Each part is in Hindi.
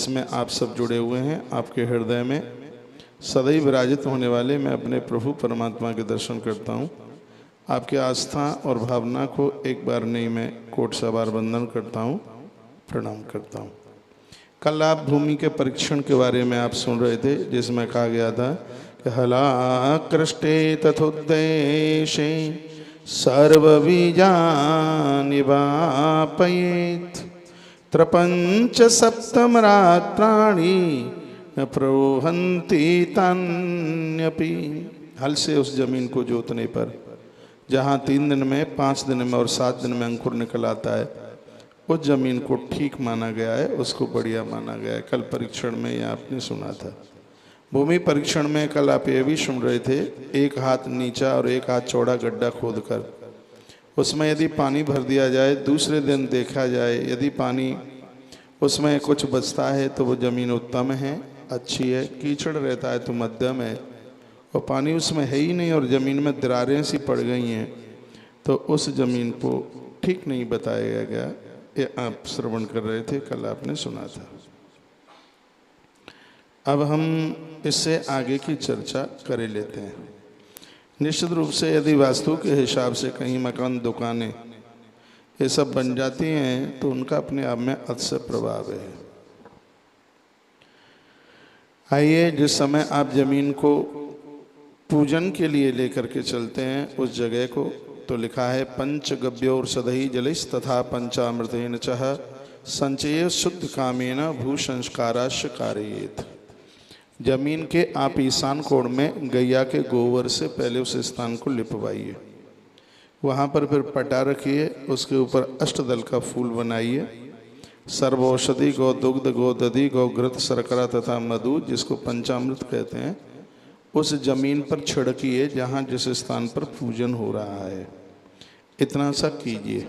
इसमें आप सब जुड़े हुए हैं। आपके हृदय में सदैव विराजित होने वाले मैं अपने प्रभु परमात्मा के दर्शन करता हूँ। आपकी आस्था और भावना को एक बार नहीं मैं कोटि सौ बार वंदन करता हूँ, प्रणाम करता हूँ। कल आप भूमि के परीक्षण के बारे में आप सुन रहे थे, जिसमें कहा गया था कि हलाकृष्टे तथोद्देशे सर्वबीजानि वापयेत् त्रपंच सप्तम रात्राणि न प्रोहन्ति तान्यपि। हल से उस जमीन को जोतने पर जहाँ 3 दिन में, 5 दिन में और 7 दिन में अंकुर निकल आता है, उस जमीन को ठीक माना गया है, उसको बढ़िया माना गया है। कल परीक्षण में ये आपने सुना था। भूमि परीक्षण में कल आप ये भी सुन रहे थे, 1 हाथ नीचा और 1 हाथ चौड़ा गड्ढा खोदकर उसमें यदि पानी भर दिया जाए, दूसरे दिन देखा जाए यदि पानी उसमें कुछ बचता है तो वो ज़मीन उत्तम है, अच्छी है। कीचड़ रहता है तो मध्यम है, और पानी उसमें है ही नहीं और ज़मीन में दरारें सी पड़ गई हैं, तो उस ज़मीन को ठीक नहीं बताया गया। ये आप श्रवण कर रहे थे, कल आपने सुना था। अब हम इससे आगे की चर्चा कर लेते हैं। निश्चित रूप से यदि वास्तु के हिसाब से कहीं मकान, दुकानें ये सब बन जाती हैं तो उनका अपने आप में अतिशय प्रभाव है। आइए, जिस समय आप जमीन को पूजन के लिए लेकर के चलते हैं उस जगह को, तो लिखा है पंचगव्योर सदही जलिस तथा पंचामृतेन चह संचय शुद्ध कामेन भू संस्काराश्च कारयेत्। जमीन के आप ईशान कोण में गैया के गोबर से पहले उस स्थान को लिपवाइए, वहाँ पर फिर पटा रखिए, उसके ऊपर अष्टदल का फूल बनाइए। सर्वौषधि गौ दुग्ध गौ दधि गौ घृत शर्करा तथा मधु, जिसको पंचामृत कहते हैं, उस जमीन पर छिड़किए जहाँ जिस स्थान पर पूजन हो रहा है। इतना सा कीजिए।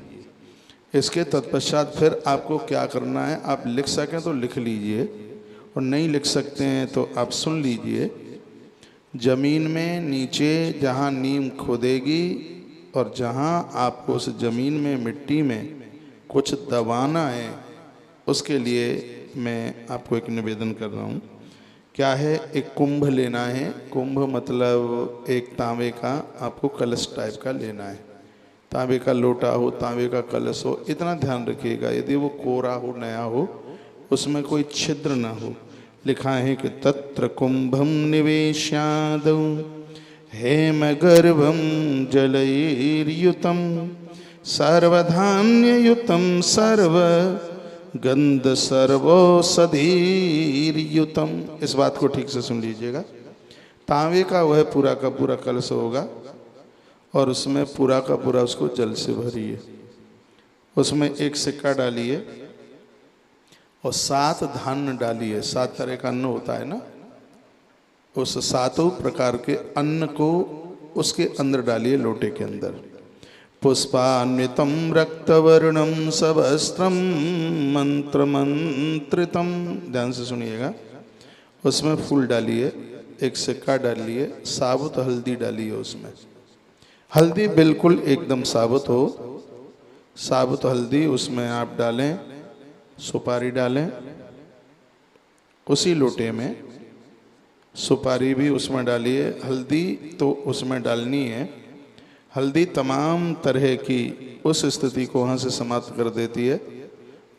इसके तत्पश्चात फिर आपको क्या करना है, आप लिख सकें तो लिख लीजिए, और नहीं लिख सकते हैं तो आप सुन लीजिए। जमीन में नीचे जहाँ नीम खोदेगी और जहाँ आपको उस जमीन में, मिट्टी में कुछ दबाना है, उसके लिए मैं आपको एक निवेदन कर रहा हूँ। क्या है, एक कुंभ लेना है। कुंभ मतलब एक तांबे का आपको कलश टाइप का लेना है। तांबे का लोटा हो, तांबे का कलश हो, इतना ध्यान रखिएगा यदि वो कोरा हो, नया हो, उसमें कोई छिद्र ना हो। लिखा है कि तत्र कुंभम निवेश्यादौ हेमगर्भं जलैर्युतं सर्वधान्ययुतं सर्वगन्ध सर्वौषधिर्युतं। इस बात को ठीक से सुन लीजिएगा। तांबे का वह पूरा का पूरा कलश होगा और उसमें पूरा का पूरा उसको जल से भरिए। उसमें एक सिक्का डालिए और 7 धान्य डालिए। 7 तरह का अन्न होता है ना, उस 7 प्रकार के अन्न को उसके अंदर डालिए, लोटे के अंदर। पुष्पान्वितम रक्तवर्णम सवस्त्रम मंत्र मंत्रितम, ध्यान से सुनिएगा। उसमें फूल डालिए, एक सिक्का डालिए, साबुत हल्दी डालिए। उसमें हल्दी बिल्कुल एकदम साबुत हो, साबुत हल्दी उसमें आप डालें। सुपारी डालें उसी लोटे में, सुपारी भी उसमें डालिए। हल्दी तो उसमें डालनी है। हल्दी तमाम तरह की उस स्थिति को वहाँ से समाप्त कर देती है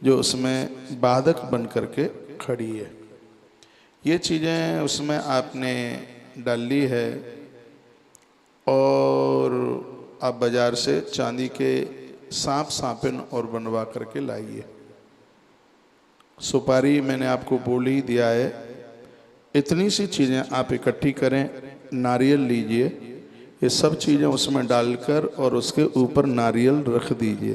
जो उसमें बाधक बन करके खड़ी है। ये चीज़ें उसमें आपने डाल ली है, और आप बाज़ार से चांदी के सांप सांपिन और बनवा करके लाइए। सुपारी मैंने आपको बोल ही दिया है। इतनी सी चीज़ें आप इकट्ठी करें। नारियल लीजिए, ये सब चीज़ें उसमें डालकर और उसके ऊपर नारियल रख दीजिए।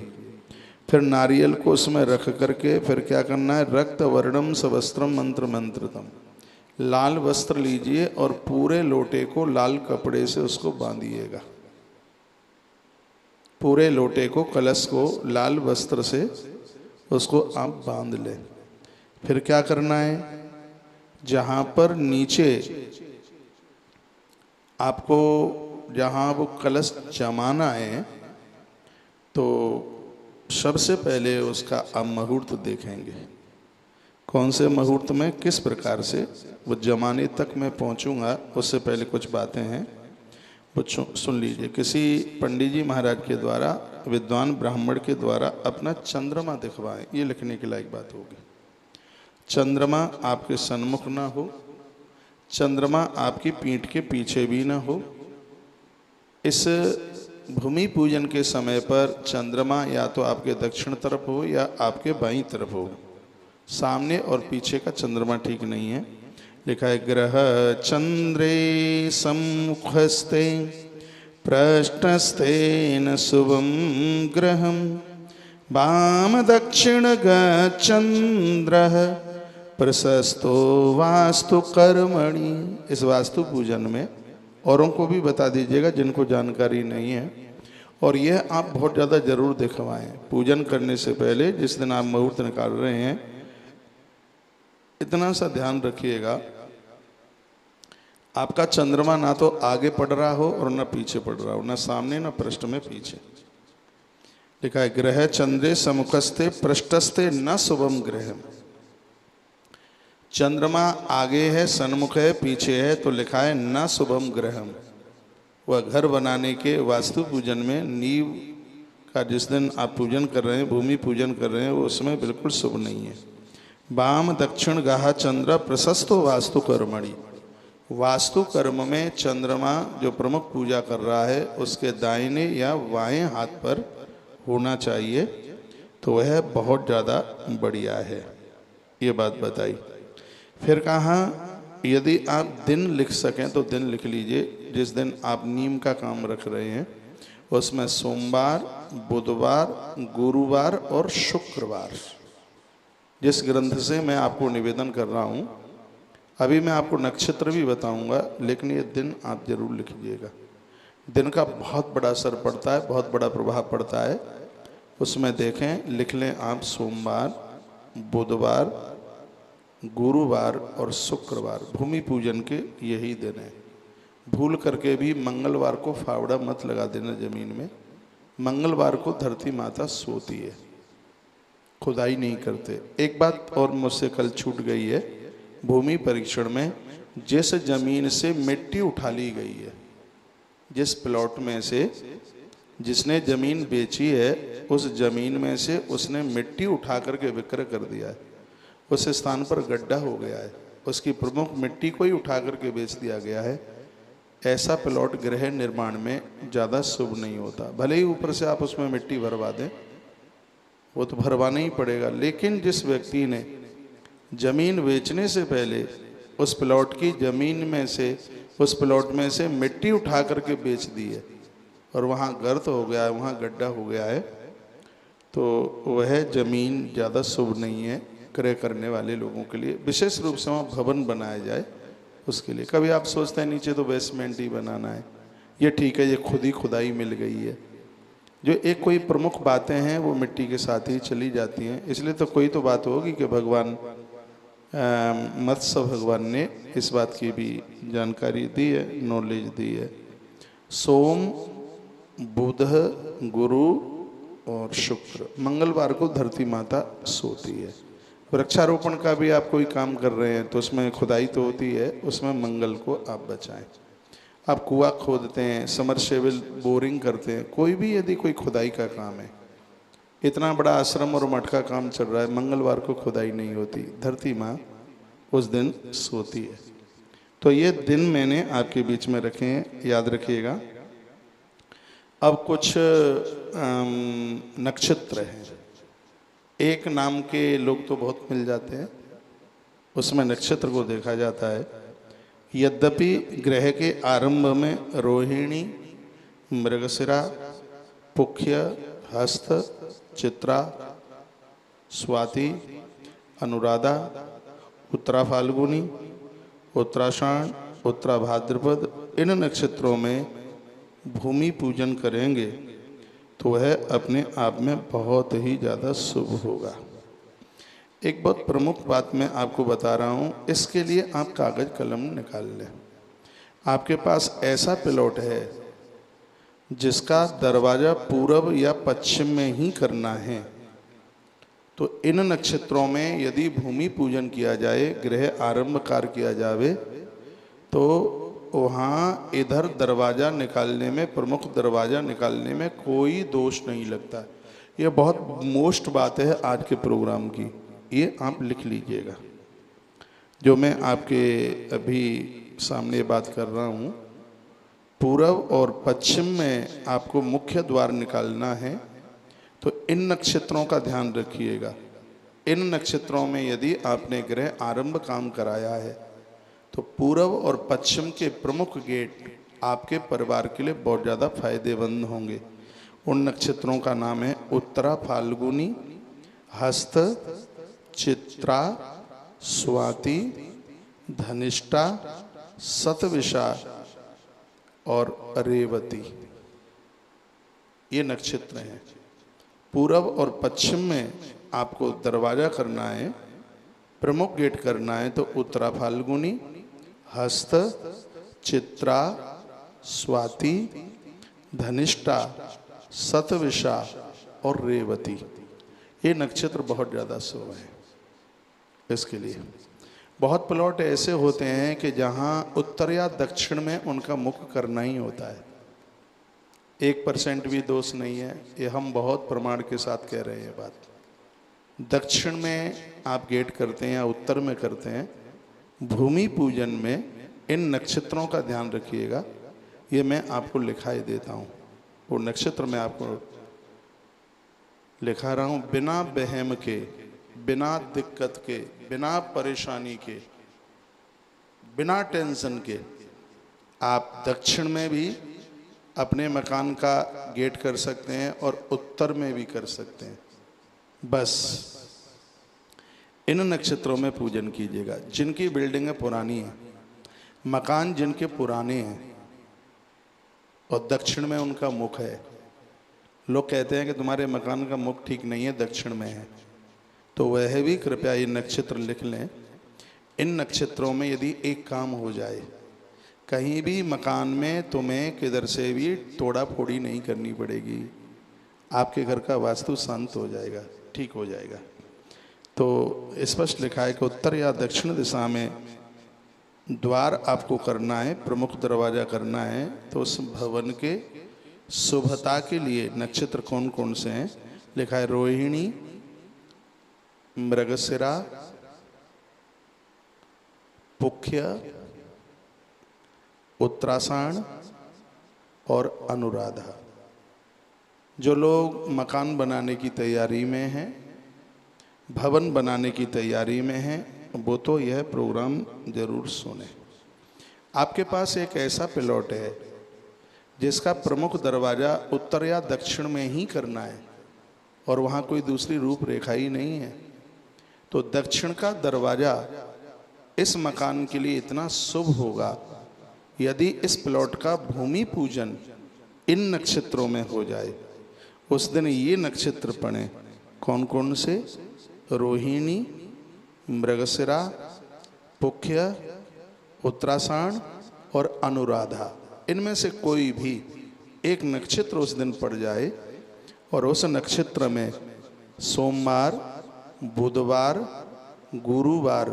फिर नारियल को उसमें रख करके फिर क्या करना है, रक्त वर्णम सवस्त्रम मंत्र मंत्रितम, लाल वस्त्र लीजिए और पूरे लोटे को लाल कपड़े से उसको बांधिएगा। पूरे लोटे को, कलश को लाल वस्त्र से उसको आप बांध लें। फिर क्या करना है, जहाँ पर नीचे आपको, जहाँ वो कलश जमाना है, तो सबसे पहले उसका आप मुहूर्त देखेंगे। कौन से मुहूर्त में किस प्रकार से वो जमाने तक मैं पहुंचूंगा, उससे पहले कुछ बातें हैं वो सुन लीजिए। किसी पंडित जी महाराज के द्वारा विद्वान ब्राह्मण के द्वारा अपना चंद्रमा दिखवाएं, ये लिखने के लायक बात होगी। चंद्रमा आपके सन्मुख ना हो, चंद्रमा आपकी पीठ के पीछे भी ना हो। इस भूमि पूजन के समय पर चंद्रमा या तो आपके दक्षिण तरफ हो या आपके बाईं तरफ हो, सामने और पीछे का चंद्रमा ठीक नहीं है। लिखा है ग्रह चंद्रे सम्मुखस्ते पृष्ठस्ते न शुभम ग्रहम वाम दक्षिण गचंद्र प्रशस्तो वास्तु कर्मणि। इस वास्तु पूजन में औरों को भी बता दीजिएगा जिनको जानकारी नहीं है, और यह आप बहुत ज़्यादा जरूर दिखवाएं पूजन करने से पहले। जिस दिन आप मुहूर्त निकाल रहे हैं, इतना सा ध्यान रखिएगा आपका चंद्रमा ना तो आगे पड़ रहा हो और ना पीछे पड़ रहा हो, ना सामने ना पृष्ठ में पीछे। लिखा है ग्रह चंद्रे समुखस्ते पृष्ठस्ते न शुभम ग्रहम। चंद्रमा आगे है, सन्मुख है, पीछे है, तो लिखा है न शुभम ग्रहम। वह घर बनाने के वास्तु पूजन में नींव का जिस दिन आप पूजन कर रहे हैं, भूमि पूजन कर रहे हैं, वो उसमें बिल्कुल शुभ नहीं है। वाम दक्षिण गाह चंद्र प्रशस्तो वास्तु कर्मणि। वास्तु कर्म में चंद्रमा जो प्रमुख पूजा कर रहा है उसके दाहिने या बाएं हाथ पर होना चाहिए, तो वह बहुत ज़्यादा बढ़िया है। ये बात बताई। फिर कहा यदि आप दिन लिख सकें तो दिन लिख लीजिए। जिस दिन आप नीम का काम रख रहे हैं उसमें सोमवार, बुधवार, गुरुवार और शुक्रवार। जिस ग्रंथ से मैं आपको निवेदन कर रहा हूँ, अभी मैं आपको नक्षत्र भी बताऊंगा, लेकिन ये दिन आप जरूर लिख लीजिएगा। दिन का बहुत बड़ा असर पड़ता है, बहुत बड़ा प्रभाव पड़ता है। उसमें देखें, लिख लें आप सोमवार, बुधवार, गुरुवार और शुक्रवार भूमि पूजन के यही दिन है। भूल करके भी मंगलवार को फावड़ा मत लगा देना जमीन में। मंगलवार को धरती माता सोती है, खुदाई नहीं करते। एक बात और मुझसे कल छूट गई है, भूमि परीक्षण में जिस जमीन से मिट्टी उठा ली गई है, जिस प्लॉट में से जिसने जमीन बेची है, उस जमीन में से उसने मिट्टी उठा करके विक्रय कर दिया है, उस स्थान पर गड्ढा हो गया है, उसकी प्रमुख मिट्टी को ही उठा करके बेच दिया गया है। ऐसा प्लॉट गृह निर्माण में ज़्यादा शुभ नहीं होता। भले ही ऊपर से आप उसमें मिट्टी भरवा दें, वो तो भरवाना ही पड़ेगा, लेकिन जिस व्यक्ति ने जमीन बेचने से पहले उस प्लॉट की जमीन में से, उस प्लॉट में से मिट्टी उठा करके बेच दी है और वहाँ गर्त हो गया है, वहाँ गड्ढा हो गया है, तो वह जमीन ज़्यादा शुभ नहीं है क्रय करने वाले लोगों के लिए। विशेष रूप से वहाँ भवन बनाया जाए उसके लिए। कभी आप सोचते हैं नीचे तो बेसमेंट ही बनाना है, ये ठीक है, ये खुद ही खुदाई मिल गई है। जो एक कोई प्रमुख बातें हैं वो मिट्टी के साथ ही चली जाती हैं। इसलिए तो कोई तो बात होगी कि भगवान मत्स्य भगवान ने इस बात की भी जानकारी दी है, नॉलेज दी है। सोम, बुध, गुरु और शुक्र, मंगलवार को धरती माता सोती है। वृक्षारोपण का भी आप कोई काम कर रहे हैं तो उसमें खुदाई तो होती है, उसमें मंगल को आप बचाएं। आप कुआं खोदते हैं, समरसेबल बोरिंग करते हैं, कोई भी यदि कोई खुदाई का काम है, इतना बड़ा आश्रम और मठ का काम चल रहा है, मंगलवार को खुदाई नहीं होती, धरती माँ उस दिन सोती है। तो ये दिन मैंने आपके बीच में रखे हैं, याद रखिएगा। अब कुछ नक्षत्र हैं, एक नाम के लोग तो बहुत मिल जाते हैं, उसमें नक्षत्र को देखा जाता है। यद्यपि ग्रह के आरंभ में रोहिणी, मृगशिरा, पुख्य, हस्त, चित्रा, स्वाति, अनुराधा, उत्तरा फाल्गुनी, उत्तराषाढ़, उत्तरा भाद्रपद, इन नक्षत्रों में भूमि पूजन करेंगे तो वह अपने आप में बहुत ही ज़्यादा शुभ होगा। एक बहुत प्रमुख बात मैं आपको बता रहा हूँ, इसके लिए आप कागज़ कलम निकाल लें। आपके पास ऐसा प्लॉट है जिसका दरवाज़ा पूरब या पश्चिम में ही करना है, तो इन नक्षत्रों में यदि भूमि पूजन किया जाए, गृह आरंभ कार्य किया जावे, तो वहाँ इधर दरवाज़ा निकालने में, प्रमुख दरवाज़ा निकालने में कोई दोष नहीं लगता। ये बहुत मोस्ट बात है आज के प्रोग्राम की, ये आप लिख लीजिएगा। जो मैं आपके अभी सामने बात कर रहा हूँ, पूर्व और पश्चिम में आपको मुख्य द्वार निकालना है, तो इन नक्षत्रों का ध्यान रखिएगा। इन नक्षत्रों में यदि आपने गृह आरंभ काम कराया है, तो पूर्व और पश्चिम के प्रमुख गेट आपके परिवार के लिए बहुत ज़्यादा फायदेमंद होंगे। उन नक्षत्रों का नाम है उत्तरा फाल्गुनी, हस्त, चित्रा, स्वाति, धनिष्ठा, शतविषा और रेवती। ये नक्षत्र हैं। पूर्व और पश्चिम में आपको दरवाजा करना है, प्रमुख गेट करना है, तो उत्तरा फाल्गुनी, हस्त, चित्रा, स्वाति, धनिष्ठा, शतविषा और रेवती, ये नक्षत्र बहुत ज़्यादा शुभ है। इसके लिए बहुत प्लॉट ऐसे होते हैं कि जहाँ उत्तर या दक्षिण में उनका मुख करना ही होता है। 1% भी दोष नहीं है, ये हम बहुत प्रमाण के साथ कह रहे हैं बात। दक्षिण में आप गेट करते हैं या उत्तर में करते हैं, भूमि पूजन में इन नक्षत्रों का ध्यान रखिएगा। ये मैं आपको लिखाई देता हूँ, वो नक्षत्र मैं आपको लिखा रहा हूँ। बिना बहम के, बिना दिक्कत के, बिना परेशानी के, बिना टेंशन के आप दक्षिण में भी अपने मकान का गेट कर सकते हैं और उत्तर में भी कर सकते हैं। बस इन नक्षत्रों में पूजन कीजिएगा। जिनकी बिल्डिंगें पुरानी हैं, मकान जिनके पुराने हैं और दक्षिण में उनका मुख है, लोग कहते हैं कि तुम्हारे मकान का मुख ठीक नहीं है, दक्षिण में है, तो वह भी कृपया ये नक्षत्र लिख लें। इन नक्षत्रों में यदि एक काम हो जाए, कहीं भी मकान में तुम्हें किधर से भी तोड़ा फोड़ी नहीं करनी पड़ेगी, आपके घर का वास्तु शांत हो जाएगा, ठीक हो जाएगा। तो स्पष्ट लिखा है कि उत्तर या दक्षिण दिशा में द्वार आपको करना है, प्रमुख दरवाजा करना है। तो उस भवन के शुभता के लिए नक्षत्र कौन कौन से हैं लिखा है। रोहिणी, मृगशिरा, पुख्य, उत्तराषाढ़ और अनुराधा। जो लोग मकान बनाने की तैयारी में हैं, भवन बनाने की तैयारी में हैं, वो तो यह प्रोग्राम जरूर सुने। आपके पास एक ऐसा प्लॉट है जिसका प्रमुख दरवाज़ा उत्तर या दक्षिण में ही करना है और वहाँ कोई दूसरी रूपरेखा ही नहीं है, तो दक्षिण का दरवाज़ा इस मकान के लिए इतना शुभ होगा यदि इस प्लॉट का भूमि पूजन इन नक्षत्रों में हो जाए। उस दिन ये नक्षत्र पड़े, कौन कौन से? रोहिणी, मृगशिरा, पुख्य, उत्तराषाढ़ और अनुराधा। इनमें से कोई भी एक नक्षत्र उस दिन पड़ जाए और उस नक्षत्र में सोमवार, बुधवार, गुरुवार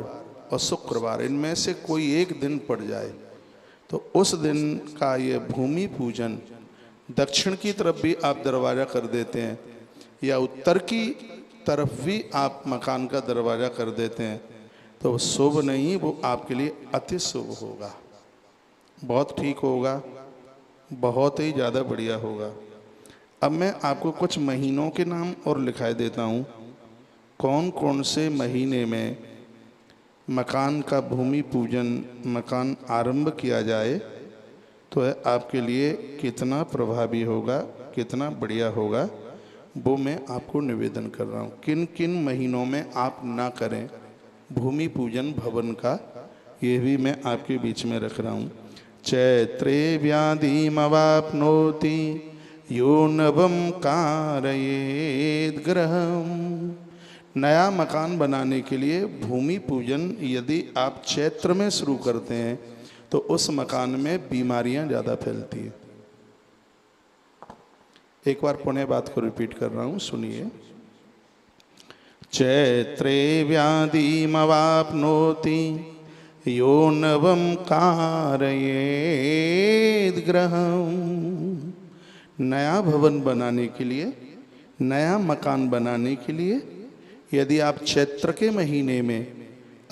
और शुक्रवार, इनमें से कोई एक दिन पड़ जाए, तो उस दिन का ये भूमि पूजन दक्षिण की तरफ भी आप दरवाज़ा कर देते हैं या उत्तर की तरफ भी आप मकान का दरवाज़ा कर देते हैं, तो शुभ नहीं, वो आपके लिए अति शुभ होगा, बहुत ठीक होगा, बहुत ही ज़्यादा बढ़िया होगा। अब मैं आपको कुछ महीनों के नाम और लिखाई देता हूँ, कौन कौन से महीने में मकान का भूमि पूजन, मकान आरंभ किया जाए तो आपके लिए कितना प्रभावी होगा, कितना बढ़िया होगा, वो मैं आपको निवेदन कर रहा हूँ। किन किन महीनों में आप ना करें भूमि पूजन भवन का, ये भी मैं आपके बीच में रख रहा हूँ। चैत्रे व्याधिमवाप्नोति यो नवम कारयेद गृहम्। नया मकान बनाने के लिए भूमि पूजन यदि आप चैत्र में शुरू करते हैं तो उस मकान में बीमारियां ज़्यादा फैलती हैं। एक बार पुनः बात को रिपीट कर रहा हूँ, सुनिए। चैत्रे व्याधिमवाप्नोति यो नवम कारयेद गृहम्। नया भवन बनाने के लिए, नया मकान बनाने के लिए यदि आप चैत्र के महीने में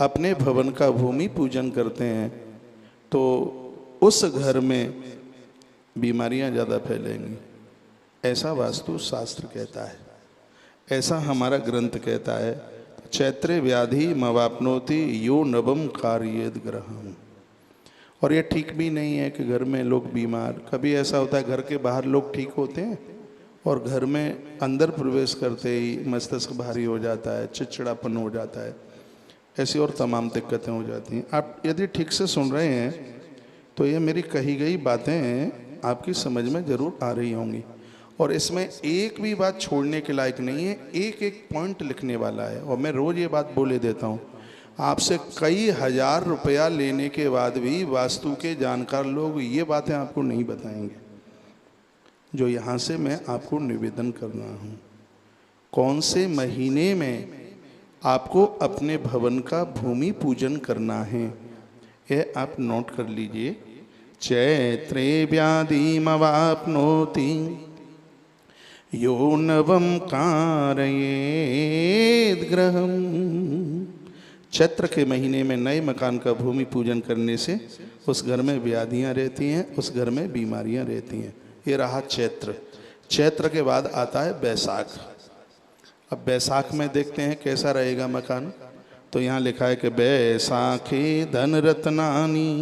अपने भवन का भूमि पूजन करते हैं तो उस घर में बीमारियां ज़्यादा फैलेंगी। ऐसा वास्तु शास्त्र कहता है, ऐसा हमारा ग्रंथ कहता है। चैत्रे व्याधि मवाप्नोति यो नवम कार्येद गृहम्। और ये ठीक भी नहीं है कि घर में लोग बीमार, कभी ऐसा होता है घर के बाहर लोग ठीक होते हैं और घर में अंदर प्रवेश करते ही मस्तिष्क भारी हो जाता है, चिड़चिड़ापन हो जाता है, ऐसी और तमाम दिक्कतें हो जाती हैं। आप यदि ठीक से सुन रहे हैं तो ये मेरी कही गई बातें आपकी समझ में ज़रूर आ रही होंगी और इसमें एक भी बात छोड़ने के लायक नहीं है, एक एक पॉइंट लिखने वाला है। और मैं रोज़ ये बात बोले देता हूँ, आपसे कई हजार रुपया लेने के बाद भी वास्तु के जानकार लोग ये बातें आपको नहीं बताएंगे जो यहाँ से मैं आपको निवेदन कर रहा हूँ। कौन से महीने में आपको अपने भवन का भूमि पूजन करना है ये आप नोट कर लीजिए। चैत्रे व्याधिमवाप्नोति यो नवम कारयेद गृहम्। चैत्र के महीने में नए मकान का भूमि पूजन करने से उस घर में व्याधियां रहती हैं, उस घर में बीमारियां रहती हैं। ये रहा चैत्र। चैत्र के बाद आता है बैसाख। अब बैसाख में देखते हैं कैसा रहेगा मकान। तो यहाँ लिखा है कि बैसाखे धन रत्नानि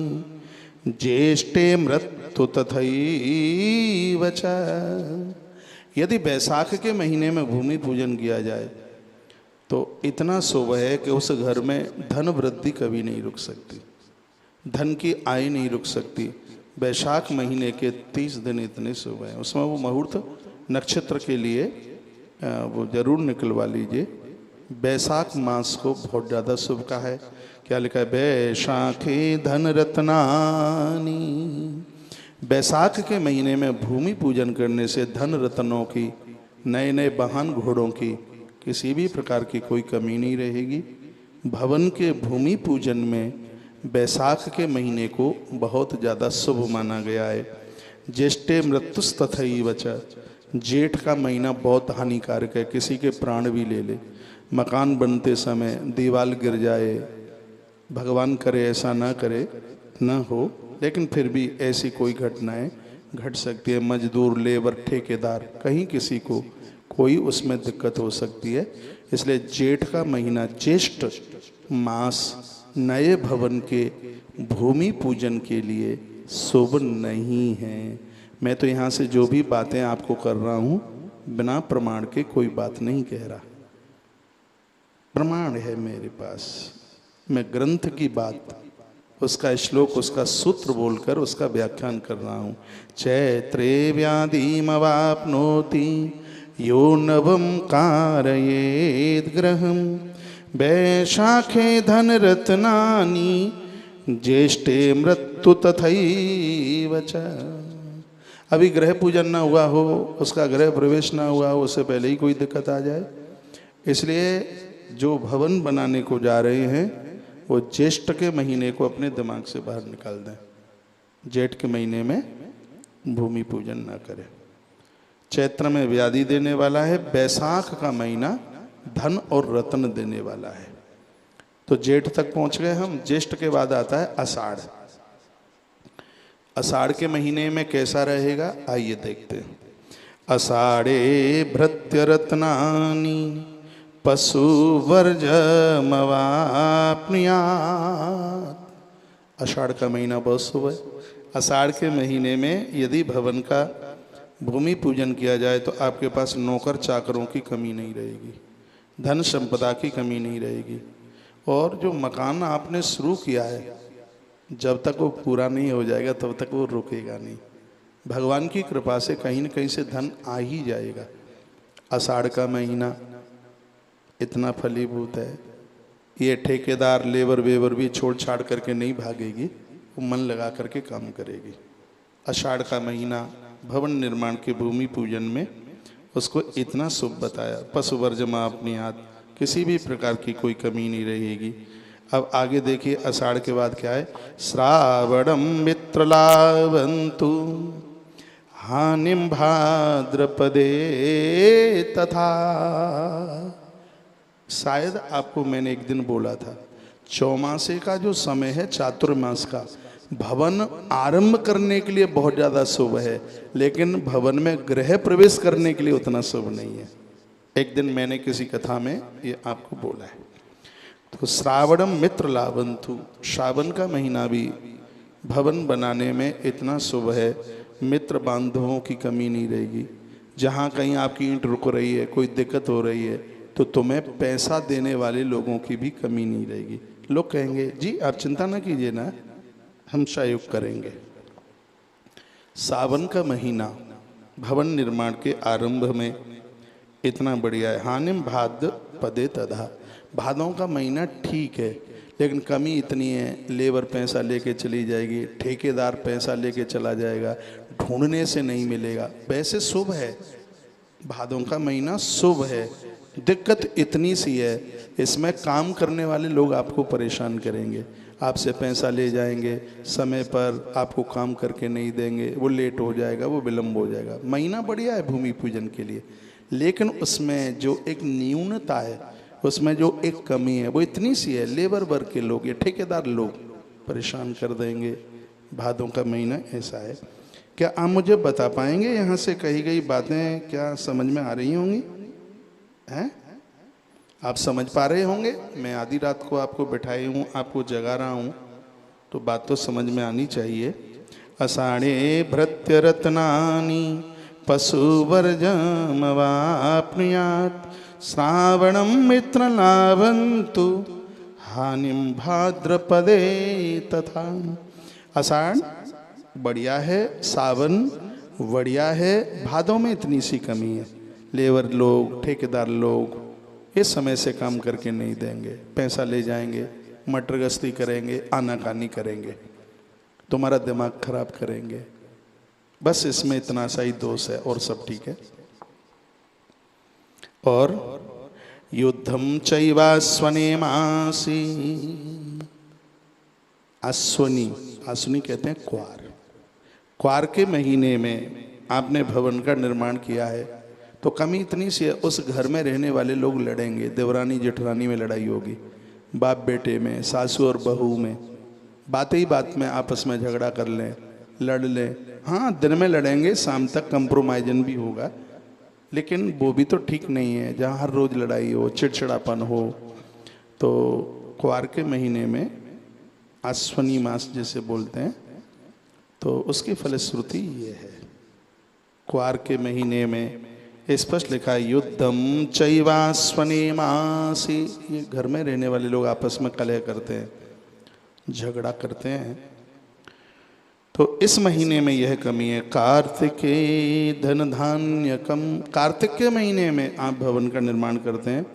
ज्येष्ठे मृत्यु तथैव च। यदि बैसाख के महीने में भूमि पूजन किया जाए तो इतना शुभ है कि उस घर में धन वृद्धि कभी नहीं रुक सकती, धन की आय नहीं रुक सकती। बैसाख महीने के 30 दिन इतने शुभ हैं। उसमें वो मुहूर्त नक्षत्र के लिए वो जरूर निकलवा लीजिए। बैसाख मास को बहुत ज़्यादा शुभ का है। क्या लिखा है? बैसाखे धन रत्नानि। बैसाख के महीने में भूमि पूजन करने से धन रत्नों की, नए नए वाहन घोड़ों की, किसी भी प्रकार की कोई कमी नहीं रहेगी। भवन के भूमि पूजन में बैसाख के महीने को बहुत ज़्यादा शुभ माना गया है। ज्येष्ठे मृत्युस्तथैव च। जेठ का महीना बहुत हानिकारक है, किसी के प्राण भी ले ले। मकान बनते समय दीवार गिर जाए, भगवान करे ऐसा ना करे, ना हो, लेकिन फिर भी ऐसी कोई घटनाएं घट सकती है। मजदूर, लेबर, ठेकेदार, कहीं किसी को कोई उसमें दिक्कत हो सकती है। इसलिए जेठ का महीना, ज्येष्ठ मास नए भवन के भूमि पूजन के लिए शुभ नहीं है। मैं तो यहाँ से जो भी बातें आपको कर रहा हूँ बिना प्रमाण के कोई बात नहीं कह रहा, प्रमाण है मेरे पास। मैं ग्रंथ की बात, उसका श्लोक, उसका सूत्र बोलकर उसका व्याख्यान कर रहा हूँ। चैत्रे व्याधिमवाप्नोति यो नवम कारयेद गृहम्। बैसाखे धन रत्नानि ज्येष्ठे मृत्यु तथैव च। अभी ग्रह पूजन ना हुआ हो, उसका गृह प्रवेश ना हुआ हो, उससे पहले ही कोई दिक्कत आ जाए। इसलिए जो भवन बनाने को जा रहे हैं वो ज्येष्ठ के महीने को अपने दिमाग से बाहर निकाल दें। जेठ के महीने में भूमि पूजन ना करें। चैत्र में व्याधि देने वाला है, बैसाख का महीना धन और रत्न देने वाला है। तो जेठ तक पहुंच गए हम। ज्येष्ठ के बाद आता है आषाढ़। आषाढ़ के महीने में कैसा रहेगा आइए देखते हैं। आषाढ़े भृत्य रत्नानि पशु वर्जमवाप्नुयात्। आषाढ़ का महीना बहुत शुभ है। आषाढ़ के महीने में यदि भवन का भूमि पूजन किया जाए तो आपके पास नौकर चाकरों की कमी नहीं रहेगी, धन संपदा की कमी नहीं रहेगी। और जो मकान आपने शुरू किया है जब तक वो पूरा नहीं हो जाएगा तब तक वो रुकेगा नहीं। भगवान की कृपा से कहीं न कहीं से धन आ ही जाएगा। आषाढ़ का महीना इतना फलीभूत है, ये ठेकेदार, लेबर वेबर भी छोड़ छाड़ करके नहीं भागेगी, वो मन लगा करके काम करेगी। आषाढ़ का महीना भवन निर्माण के भूमि पूजन में उसको इतना शुभ बताया। पशु वर्जमा अपनी हाथ किसी भी प्रकार की कोई कमी नहीं रहेगी। अब आगे देखिए आषाढ़ के बाद क्या है, श्रावणम मित्रलावंतु हानिम भाद्रपदे तथा। शायद आपको मैंने एक दिन बोला था, चौमासे का जो समय है चातुर्मास का, भवन आरंभ करने के लिए बहुत ज़्यादा शुभ है, लेकिन भवन में गृह प्रवेश करने के लिए उतना शुभ नहीं है। एक दिन मैंने किसी कथा में ये आपको बोला है। तो श्रावणम मित्र लावंतु, श्रावण का महीना भी भवन बनाने में इतना शुभ है, मित्र बांधवों की कमी नहीं रहेगी। जहाँ कहीं आपकी ईंट रुक रही है, कोई दिक्कत हो रही है, तो तुम्हें पैसा देने वाले लोगों की भी कमी नहीं रहेगी। लोग कहेंगे जी आप चिंता ना कीजिए ना, हम सहयोग करेंगे। सावन का महीना भवन निर्माण के आरंभ में इतना बढ़िया है। हानिम भाद्र पदे तथा, भादों का महीना ठीक है, लेकिन कमी इतनी है, लेबर पैसा लेके चली जाएगी, ठेकेदार पैसा लेके चला जाएगा, ढूंढने से नहीं मिलेगा। वैसे शुभ है, भादों का महीना शुभ है, दिक्कत इतनी सी है, इसमें काम करने वाले लोग आपको परेशान करेंगे, आपसे पैसा ले जाएंगे, समय पर आपको काम करके नहीं देंगे, वो लेट हो जाएगा, वो विलम्ब हो जाएगा। महीना बढ़िया है भूमि पूजन के लिए, लेकिन उसमें जो एक न्यूनता है, उसमें जो एक कमी है, वो इतनी सी है, लेबर वर्ग के लोग या ठेकेदार लोग परेशान कर देंगे। भादों का महीना ऐसा है। क्या आप मुझे बता पाएंगे यहाँ से कही गई बातें क्या समझ में आ रही होंगी? हैं? आप समझ पा रहे होंगे? मैं आधी रात को आपको बैठाई हूँ, आपको जगा रहा हूँ, तो बात तो समझ में आनी चाहिए। अषाढ़े भृत्य रत्नानि पशुवर्जमवाप्नुयात् श्रावणं मित्रलावन्तु हानिं भाद्रपदे तथा। आषाढ़ बढ़िया है, सावन बढ़िया है, भादों में इतनी सी कमी है, लेबर लोग ठेकेदार लोग इस समय से काम करके नहीं देंगे, पैसा ले जाएंगे, मटर गश्ती करेंगे, आनाकानी करेंगे, तुम्हारा दिमाग खराब करेंगे। बस इसमें इतना सा ही दोष है, और सब ठीक है। और युद्धम चैवास्वनेमासी, अश्वनी, अश्वनी कहते हैं क्वार, क्वार के महीने में आपने भवन का निर्माण किया है, तो कमी इतनी सी है, उस घर में रहने वाले लोग लड़ेंगे, देवरानी जेठरानी में लड़ाई होगी, बाप बेटे में, सासू और बहू में, बात ही बात में आपस में झगड़ा कर लें, लड़ लें। हाँ दिन में लड़ेंगे, शाम तक कंप्रोमाइजन भी होगा, लेकिन वो भी तो ठीक नहीं है जहाँ हर रोज़ लड़ाई हो, चिड़चिड़ापन हो। तो क्वार के महीने में, अश्वनी मास जिसे बोलते हैं, तो उसकी फलश्रुति ये है। क्वार के महीने में स्पष्ट लिखा है युद्धम चैवास्वनेमासी, ये घर में रहने वाले लोग आपस में कलह करते हैं, झगड़ा करते हैं। तो इस महीने में यह कमी है। कार्तिके धन धान्य कम, कार्तिक के महीने में आप भवन का निर्माण करते हैं,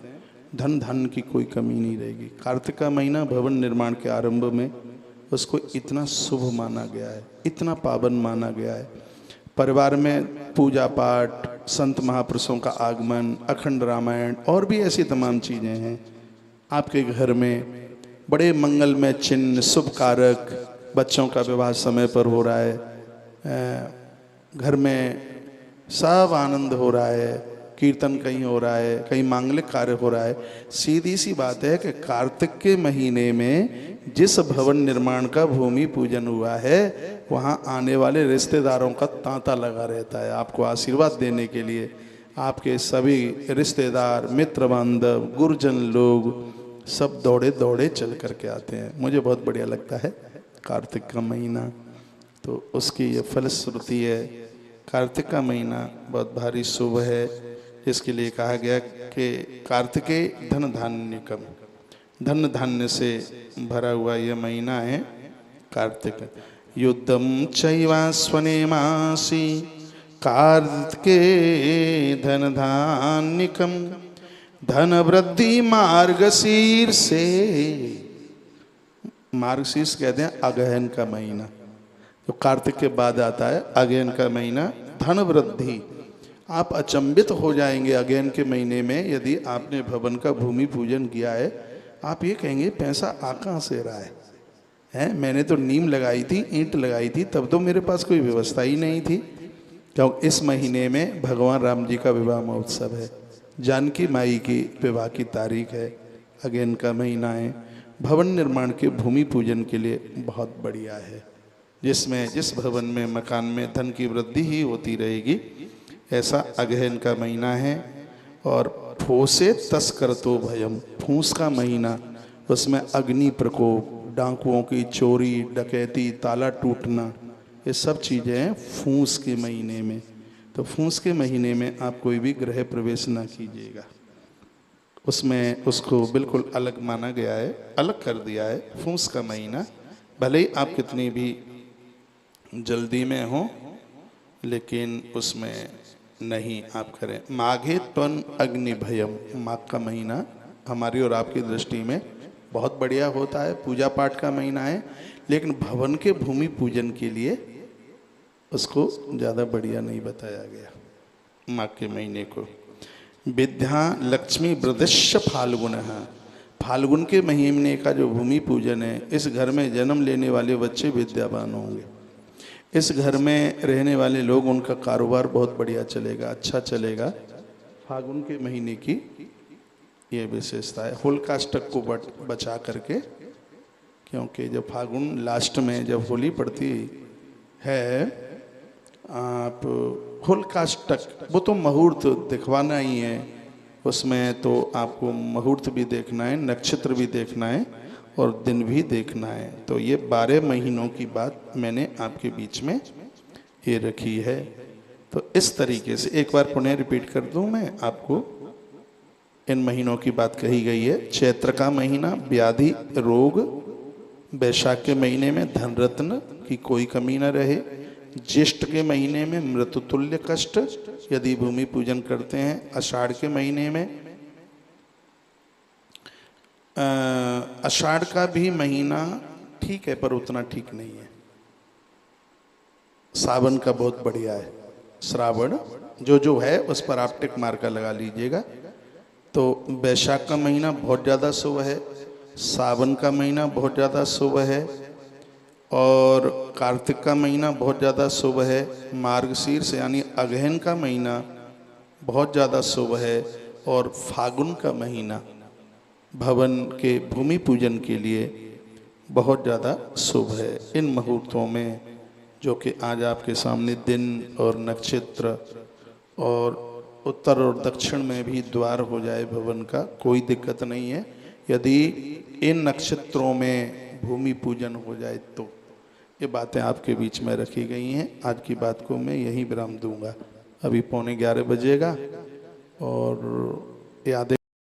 धन धान्य की कोई कमी नहीं रहेगी। कार्तिक का महीना भवन निर्माण के आरंभ में उसको इतना शुभ माना गया है, इतना पावन माना गया है। परिवार में पूजा पाठ, संत महापुरुषों का आगमन, अखंड रामायण और भी ऐसी तमाम चीज़ें हैं। आपके घर में बड़े मंगलमय चिन्ह, शुभ कारक, बच्चों का विवाह समय पर हो रहा है, घर में सब आनंद हो रहा है, कीर्तन कहीं हो रहा है, कहीं मांगलिक कार्य हो रहा है। सीधी सी बात है कि कार्तिक के महीने में जिस भवन निर्माण का भूमि पूजन हुआ है, वहाँ आने वाले रिश्तेदारों का तांता लगा रहता है आपको आशीर्वाद देने के लिए। आपके सभी रिश्तेदार, मित्र बांधव, गुरुजन लोग सब दौड़े दौड़े चल करके आते हैं। मुझे बहुत बढ़िया लगता है कार्तिक का महीना, तो उसकी ये फलश्रुति है। कार्तिक का महीना बहुत भारी शुभ है, इसके लिए कहा गया कि कार्तिके धन धान्यकम, धन धान्य से भरा हुआ यह महीना है कार्तिक। युद्धम चैवास्वनेमासी कार्तिके धन धान्यकम धन वृद्धि मार्गशीर्षे, मार्गशीर्ष कहते हैं अगहन का महीना, जो कार्तिक के बाद आता है, अगहन का महीना, धन वृद्धि, आप अचंभित हो जाएंगे अगेन के महीने में यदि आपने भवन का भूमि पूजन किया है। आप ये कहेंगे पैसा आ कहाँ से रहा है? मैंने तो नीम लगाई थी, ईंट लगाई थी, तब तो मेरे पास कोई व्यवस्था ही नहीं थी। क्योंकि इस महीने में भगवान राम जी का विवाह महोत्सव है, जानकी माई की विवाह की तारीख है, अगेन का महीना है। भवन निर्माण के भूमि पूजन के लिए बहुत बढ़िया है, जिसमें जिस भवन में मकान में धन की वृद्धि ही होती रहेगी, ऐसा अगहन का महीना है। और फूसे तस्कर तो भयम, फूस का महीना, उसमें अग्नि प्रकोप, डाकुओं की चोरी डकैती, ताला टूटना, ये सब चीज़ें हैं फूस के महीने में। तो फूस के महीने में आप कोई भी गृह प्रवेश ना कीजिएगा, उसमें उसको बिल्कुल अलग माना गया है, अलग कर दिया है। फूस का महीना भले ही आप कितनी भी जल्दी में हो, लेकिन उसमें नहीं आप करें। माघे त्वन अग्नि भयम, माघ का महीना हमारी और आपकी दृष्टि में बहुत बढ़िया होता है, पूजा पाठ का महीना है, लेकिन भवन के भूमि पूजन के लिए उसको ज़्यादा बढ़िया नहीं बताया गया माघ के महीने को। विद्या लक्ष्मी वृद्धिश्च फाल्गुन, फाल्गुन के महीने का जो भूमि पूजन है, इस घर में जन्म लेने वाले बच्चे विद्यावान होंगे, इस घर में रहने वाले लोग, उनका कारोबार बहुत बढ़िया चलेगा, अच्छा चलेगा। फाल्गुन के महीने की ये विशेषता है। होलिकाष्टक को बचा करके, क्योंकि जब फाल्गुन लास्ट में जब होली पड़ती है, आप होलिकाष्टक वो तो मुहूर्त दिखवाना ही है, उसमें तो आपको मुहूर्त भी देखना है, नक्षत्र भी देखना है और दिन भी देखना है। तो ये 12 महीनों की बात मैंने आपके बीच में ये रखी है। तो इस तरीके से एक बार पुनः रिपीट कर दूं मैं आपको, इन महीनों की बात कही गई है। चैत्र का महीना व्याधि रोग, वैशाख के महीने में धन रत्न की कोई कमी न रहे, ज्येष्ठ के महीने में मृत्युतुल्य कष्ट यदि भूमि पूजन करते हैं, आषाढ़ के महीने में, आषाढ़ का भी महीना ठीक है पर उतना ठीक नहीं है, सावन का बहुत बढ़िया है, श्रावण जो है उस पर आप टिक मार का लगा लीजिएगा। तो वैशाख का महीना बहुत ज़्यादा शुभ है, सावन का महीना बहुत ज़्यादा शुभ है, और कार्तिक का महीना बहुत ज़्यादा शुभ है, मार्गशीर्ष यानी अगहन का महीना बहुत ज़्यादा शुभ है, और फागुन का महीना भवन के भूमि पूजन के लिए बहुत ज़्यादा शुभ है। इन मुहूर्तों में जो कि आज आपके सामने दिन और नक्षत्र और उत्तर और दक्षिण में भी द्वार हो जाए भवन का, कोई दिक्कत नहीं है। यदि इन नक्षत्रों में भूमि पूजन हो जाए तो ये बातें आपके बीच में रखी गई हैं। आज की बात को मैं यहीं विराम दूंगा। अभी 11:15 बजेगा और ये आधे